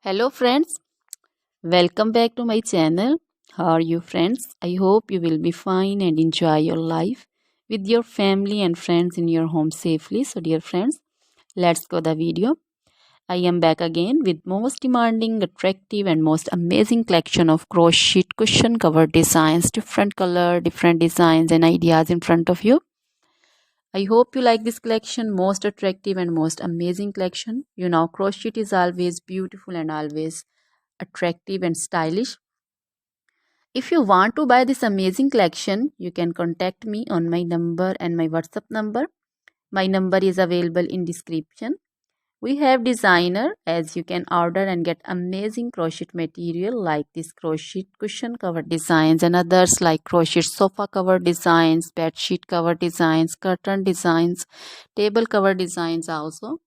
Hello friends, welcome back to my channel. How are you friends? I hope you will be fine and enjoy your life with your family and friends in your home safely. So dear friends, let's go the video. I am back again with most demanding, attractive and most amazing collection of crochet cushion cover designs, different color, different designs and ideas in front of you. I hope you like this collection, most attractive and most amazing collection. You know, crochet is always beautiful and always attractive and stylish. If you want to buy this amazing collection, you can contact me on my number and my WhatsApp number. My number is available in description. We have designer as you can order and get amazing crochet material like this crochet cushion cover designs and others like crochet sofa cover designs, bed sheet cover designs, curtain designs, table cover designs also.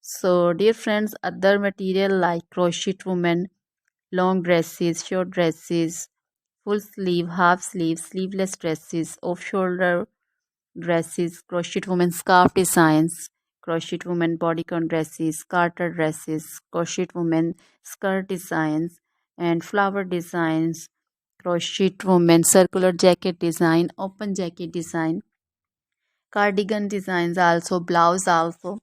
So dear friends, other material like crochet woman, long dresses, short dresses, full sleeve, half sleeve, sleeveless dresses, off shoulder dresses, crochet woman scarf designs, crochet woman bodycon dresses, garter dresses, crochet woman skirt designs, and flower designs, crochet woman circular jacket design, open jacket design, cardigan designs also, blouse also.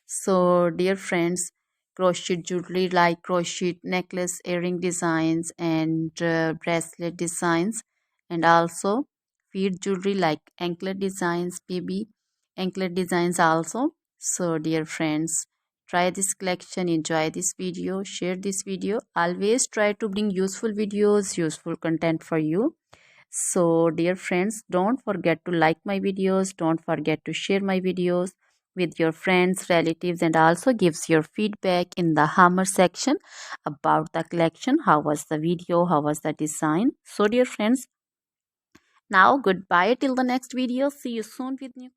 So dear friends, crochet jewelry like crochet necklace, earring designs and bracelet designs, and also feet jewelry like anklet designs, baby anklet designs also. So dear friends, try this collection, enjoy this video, share this video. Always try to bring useful videos, useful content for you. So dear friends, don't forget to like my videos, don't forget to share my videos with your friends, relatives, and also gives your feedback in the hammer section about the collection. How was the video, how was the design? So dear friends, now goodbye till the next video. See you soon with new